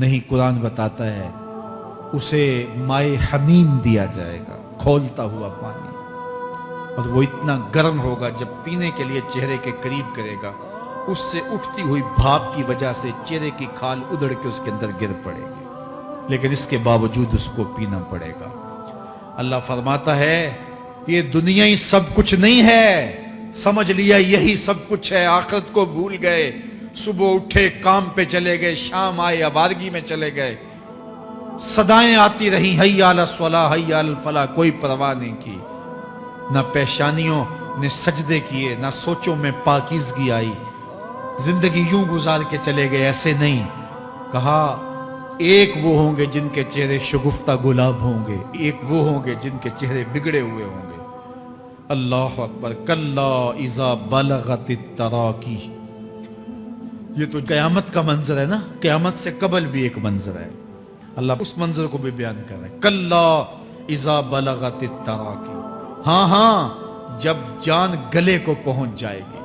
نہیں، قرآن بتاتا ہے اسے مائے حمیم دیا جائے گا، کھولتا ہوا پانی، اور وہ اتنا گرم ہوگا جب پینے کے لیے چہرے کے قریب کرے گا اس سے اٹھتی ہوئی بھاپ کی وجہ سے چہرے کی کھال ادھڑ کے اس کے اندر گر پڑے گی، لیکن اس کے باوجود اس کو پینا پڑے گا۔ اللہ فرماتا ہے یہ دنیا ہی سب کچھ نہیں ہے، سمجھ لیا یہی سب کچھ ہے، آخرت کو بھول گئے، صبح اٹھے کام پہ چلے گئے، شام آئے آبادگی میں چلے گئے، صدائیں آتی رہی حی علی الصلاح حی علی الفلاح، کوئی پرواہ نہیں کی، نہ پیشانیوں نے سجدے کیے، نہ سوچوں میں پاکیزگی آئی، زندگی یوں گزار کے چلے گئے۔ ایسے نہیں، کہا ایک وہ ہوں گے جن کے چہرے شگفتہ گلاب ہوں گے، ایک وہ ہوں گے جن کے چہرے بگڑے ہوئے ہوں گے۔ اللہ اکبر، کلا اذا بلغت التراقی، یہ تو قیامت کا منظر ہے نا، قیامت سے قبل بھی ایک منظر ہے، اللہ اس منظر کو بھی بیان کر رہا ہے، کلا اذا بلغت التراقی، ہاں ہاں جب جان گلے کو پہنچ جائے گی،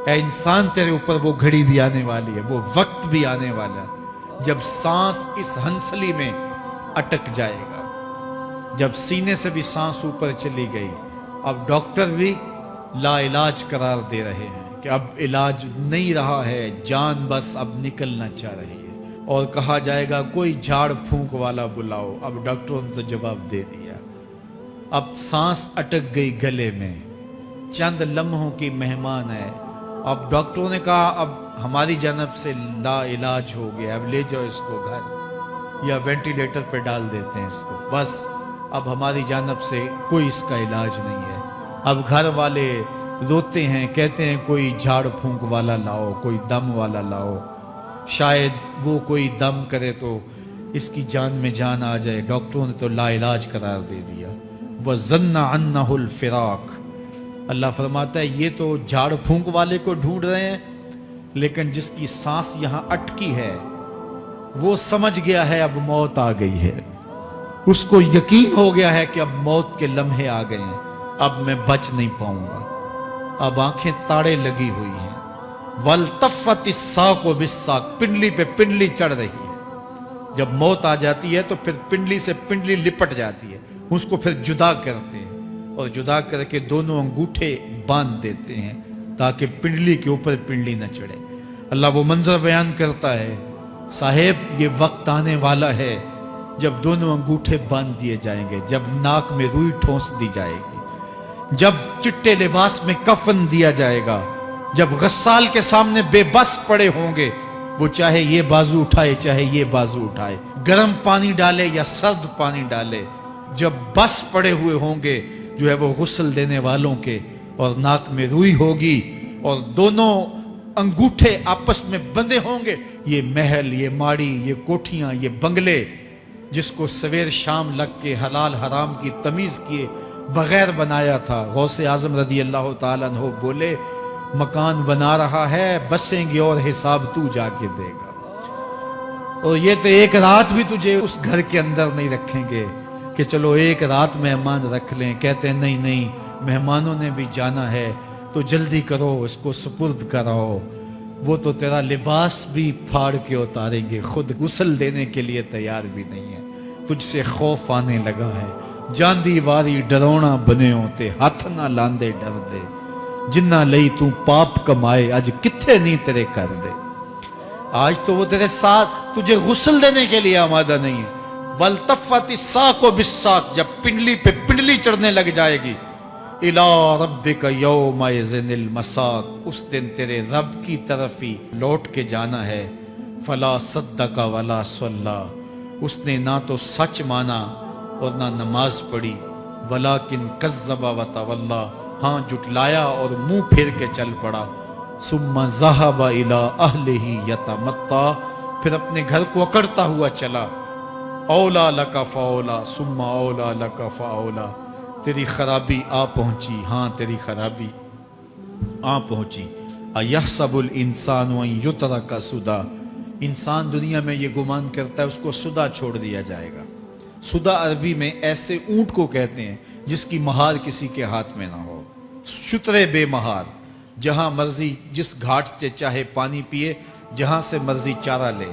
اے انسان تیرے اوپر وہ گھڑی بھی آنے والی ہے، وہ وقت بھی آنے والا ہے جب سانس اس ہنسلی میں اٹک جائے گا، جب سینے سے بھی سانس اوپر چلی گئی، اب ڈاکٹر بھی لا علاج قرار دے رہے ہیں کہ اب علاج نہیں رہا ہے، جان بس اب نکلنا چاہ رہی ہے، اور کہا جائے گا کوئی جھاڑ پھونک والا بلاؤ، اب ڈاکٹروں نے تو جواب دے دیا، اب سانس اٹک گئی گلے میں، چند لمحوں کی مہمان ہے، اب ڈاکٹروں نے کہا اب ہماری جانب سے لا علاج ہو گیا، اب لے جاؤ اس کو گھر یا وینٹیلیٹر پہ ڈال دیتے ہیں اس کو، بس اب ہماری جانب سے کوئی اس کا علاج نہیں ہے۔ اب گھر والے روتے ہیں، کہتے ہیں کوئی جھاڑ پھونک والا لاؤ، کوئی دم والا لاؤ، شاید وہ کوئی دم کرے تو اس کی جان میں جان آ جائے، ڈاکٹروں نے تو لا علاج قرار دے دیا۔ وَظَنَّ عَنَّهُ الْفِرَاقِ، اللہ فرماتا ہے یہ تو جھاڑ پھونک والے کو ڈھونڈ رہے ہیں، لیکن جس کی سانس یہاں اٹکی ہے وہ سمجھ گیا ہے اب موت آ گئی ہے، اس کو یقین ہو گیا ہے کہ اب موت کے لمحے آ گئے ہیں، اب میں بچ نہیں پاؤں گا، اب آنکھیں تاڑے لگی ہوئی ہیں، وَالْتَفَّتِ السَّاقُ بِالسَّاقِ، پنڈلی پہ پنڈلی چڑھ رہی ہے، جب موت آ جاتی ہے تو پھر پنڈلی سے پنڈلی لپٹ جاتی ہے، اس کو پھر جدا کرتے ہیں، اور جدا کر کے دونوں انگوٹھے باندھ دیتے ہیں تاکہ پنڈلی کے اوپر پنڈلی نہ چڑھے۔ اللہ وہ منظر بیان کرتا ہے، صاحب یہ وقت آنے والا ہے جب دونوں انگوٹھے باندھ دیے جائیں گے، جب ناک میں روئی ٹھونس دی جائے گی، جب چٹے لباس میں کفن دیا جائے گا، جب غسال کے سامنے بے بس پڑے ہوں گے، وہ چاہے یہ بازو اٹھائے چاہے یہ بازو اٹھائے، گرم پانی ڈالے یا سرد پانی ڈالے، جب بس پڑے ہوئے ہوں گے جو ہے وہ غسل دینے والوں کے، اور ناک میں روئی ہوگی اور دونوں انگوٹھے آپس میں بندھے ہوں گے، یہ محل، یہ ماڑی، یہ کوٹھیاں، یہ بنگلے جس کو سویر شام لگ کے حلال حرام کی تمیز کیے بغیر بنایا تھا، غوث اعظم رضی اللہ تعالیٰ عنہ بولے مکان بنا رہا ہے بسیں گے اور حساب تو جا کے دے گا، اور یہ تو ایک رات بھی تجھے اس گھر کے اندر نہیں رکھیں گے کہ چلو ایک رات مہمان رکھ لیں، کہتے ہیں نہیں نہیں مہمانوں نے بھی جانا ہے تو جلدی کرو اس کو سپرد کراؤ، وہ تو تیرا لباس بھی پھاڑ کے اتاریں گے، خود غسل دینے کے لیے تیار بھی نہیں ہے، تجھ سے خوف آنے لگا ہے، جاندی واری ڈرونا بنے ہوتے ہاتھ نہ لاندے ڈر دے، جنہ لئی تو پاپ کمائے اج کتھے نہیں تیرے کر دے، آج تو وہ تیرے ساتھ تجھے غسل دینے کے لیے آمادہ نہیں ہے۔ وَالْتَفَّتِ السَّاقُ بِالسَّاقِ، جب پنڈلی پہ پنڈلی چڑھنے لگ جائے گی، إِلَىٰ رَبِّكَ يَوْمَئِذٍ الْمَسَاقُ، اس دن تیرے رب کی طرف ہی لوٹ کے جانا ہے، فَلَا صَدَّقَ وَلَا صَلَّىٰ، اس نے نہ تو سچ مانا اور نہ نماز پڑھی، وَلَٰكِنْ كَذَّبَ وَتَوَلَّىٰ، ہاں جھٹلایا اور منہ پھیر کے چل پڑا، ثُمَّ ذَهَبَ إِلَىٰ أَهْلِهِ يَتَمَطَّىٰ، پھر اپنے گھر کو اکڑتا ہوا چلا، اولا لک فاولا ثم اولا لک فاولا، تیری خرابی آ پہنچی، ہاں تیری خرابی آ پہنچی۔ ایحسب الانسان ان یترک سدی، انسان دنیا میں یہ گمان کرتا ہے اس کو سدا چھوڑ دیا جائے گا۔ سدا عربی میں ایسے اونٹ کو کہتے ہیں جس کی مہار کسی کے ہاتھ میں نہ ہو، شترے بے مہار، جہاں مرضی جس گھاٹ سے چاہے پانی پیے، جہاں سے مرضی چارہ لے،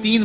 3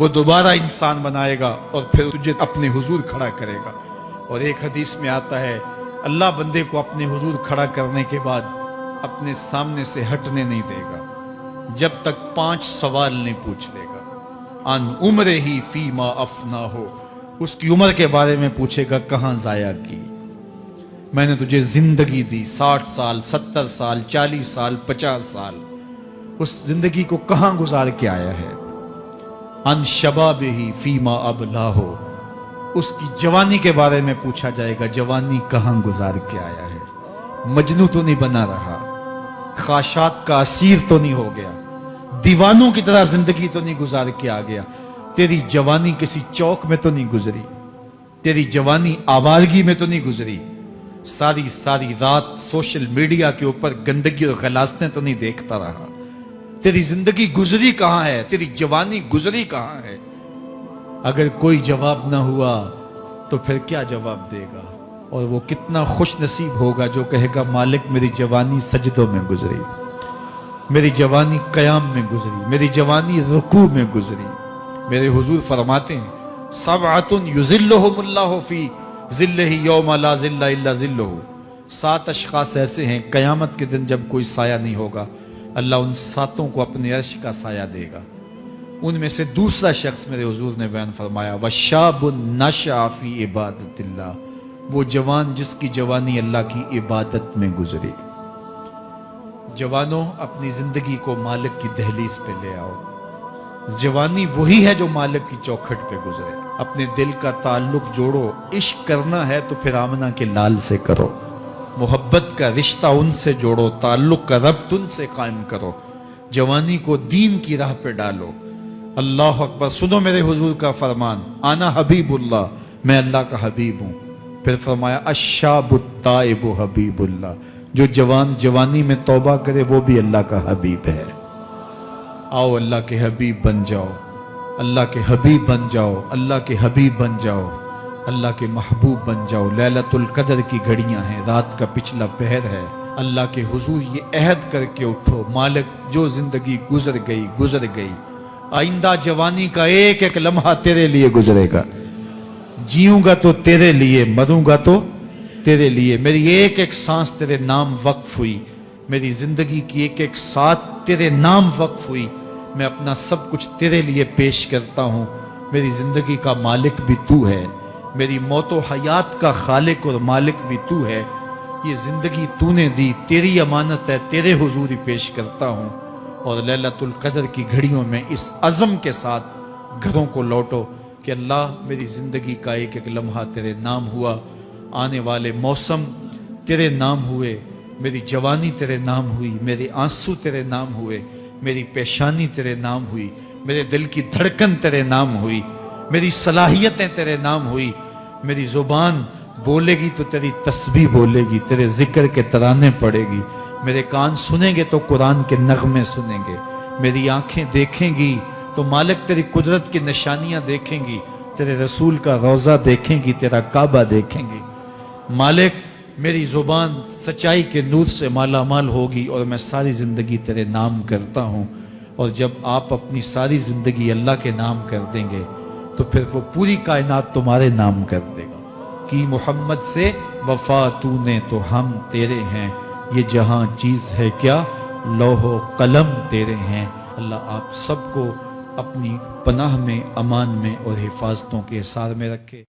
وہ دوبارہ انسان بنائے گا اور پھر تجھے اپنے حضور کھڑا کرے گا۔ اور ایک حدیث میں آتا ہے اللہ بندے کو اپنے حضور کھڑا کرنے کے بعد اپنے سامنے سے ہٹنے نہیں دے گا جب تک 5 سوال نہیں پوچھ لے گا۔ ان عمر ہی فیما افنا ہو، اس کی عمر کے بارے میں پوچھے گا کہاں ضائع کی، میں نے تجھے زندگی دی 60 سال 70 سال 40 سال 50 سال، اس زندگی کو کہاں گزار کے آیا ہے۔ ان شباب ہی فیما ابلا ہو، اس کی جوانی کے بارے میں پوچھا جائے گا جوانی کہاں گزار کے آیا ہے، مجنوں تو نہیں بنا رہا، خواہشات کا اسیر تو نہیں ہو گیا، دیوانوں کی طرح زندگی تو نہیں گزار کے آ گیا، تیری جوانی کسی چوک میں تو نہیں گزری، تیری جوانی آوارگی میں تو نہیں گزری، ساری رات سوشل میڈیا کے اوپر گندگی اور غلاظتیں تو نہیں دیکھتا رہا، تیری زندگی گزری کہاں ہے، تیری جوانی گزری کہاں ہے۔ اگر کوئی جواب نہ ہوا تو پھر کیا جواب دے گا، اور وہ کتنا خوش نصیب ہوگا جو کہے گا مالک میری جوانی سجدوں میں گزری، میری جوانی قیام میں گزری، میری جوانی رکوع میں گزری۔ میرے حضور فرماتے ہیں سبعۃ یظلھم اللہ فی ظلہ یوم لا ظل الا ظلہ، 7 اشخاص ایسے ہیں قیامت کے دن جب کوئی سایہ نہیں ہوگا اللہ ان 7 کو اپنے عرش کا سایہ دے گا۔ ان میں سے دوسرا شخص میرے حضور نے بیان فرمایا وشاب نشأ فی عبادت اللہ، وہ جوان جس کی جوانی اللہ کی عبادت میں گزری۔ جوانوں اپنی زندگی کو مالک کی دہلیز پہ لے آؤ، جوانی وہی ہے جو مالک کی چوکھٹ پہ گزرے۔ اپنے دل کا تعلق جوڑو، عشق کرنا ہے تو پھر آمنہ کے لال سے کرو، محبت کا رشتہ ان سے جوڑو، تعلق کا ربط ان سے قائم کرو، جوانی کو دین کی راہ پہ ڈالو۔ اللہ اکبر، سنو میرے حضور کا فرمان، انا حبیب اللہ، میں اللہ کا حبیب ہوں۔ پھر فرمایا الشاب التائب حبیب اللہ، جو جوان جوانی میں توبہ کرے وہ بھی اللہ کا حبیب ہے۔ آؤ اللہ کے حبیب بن جاؤ، اللہ کے حبیب بن جاؤ، اللہ کے حبیب بن جاؤ، اللہ کے محبوب بن جاؤ۔ لیلۃ القدر کی گھڑیاں ہیں، رات کا پچھلا پہر ہے، اللہ کے حضور یہ عہد کر کے اٹھو مالک جو زندگی گزر گئی آئندہ جوانی کا ایک ایک لمحہ تیرے لیے گزرے گا، جیوں گا تو تیرے لیے، مروں گا تو تیرے لیے، میری ایک ایک سانس تیرے نام وقف ہوئی، میری زندگی کی ایک ایک ساتھ تیرے نام وقف ہوئی، میں اپنا سب کچھ تیرے لیے پیش کرتا ہوں۔ میری زندگی کا مالک بھی تو ہے، میری موت و حیات کا خالق اور مالک بھی تو ہے، یہ زندگی تو نے دی، تیری امانت ہے، تیرے حضور ہی پیش کرتا ہوں۔ اور لیلۃ القدر کی گھڑیوں میں اس عزم کے ساتھ گھروں کو لوٹو کہ اللہ میری زندگی کا ایک ایک لمحہ تیرے نام ہوا، آنے والے موسم تیرے نام ہوئے، میری جوانی تیرے نام ہوئی، میرے آنسو تیرے نام ہوئے، میری پیشانی تیرے نام ہوئی، میرے دل کی دھڑکن تیرے نام ہوئی، میری صلاحیتیں تیرے نام ہوئی، میری زبان بولے گی تو تیری تسبیح بولے گی، تیرے ذکر کے ترانے پڑے گی، میرے کان سنیں گے تو قرآن کے نغمے سنیں گے، میری آنکھیں دیکھیں گی تو مالک تیری قدرت کی نشانیاں دیکھیں گی، تیرے رسول کا روضہ دیکھیں گی، تیرا کعبہ دیکھیں گی۔ مالک میری زبان سچائی کے نور سے مالا مال ہوگی اور میں ساری زندگی تیرے نام کرتا ہوں، اور جب آپ اپنی ساری زندگی اللہ کے نام کر دیں گے تو پھر وہ پوری کائنات تمہارے نام کر دے گا۔ کی محمد سے وفا تو نے تو ہم تیرے ہیں، یہ جہاں چیز ہے کیا لوح و قلم تیرے ہیں۔ اللہ آپ سب کو اپنی پناہ میں، امان میں اور حفاظتوں کے حصار میں رکھے۔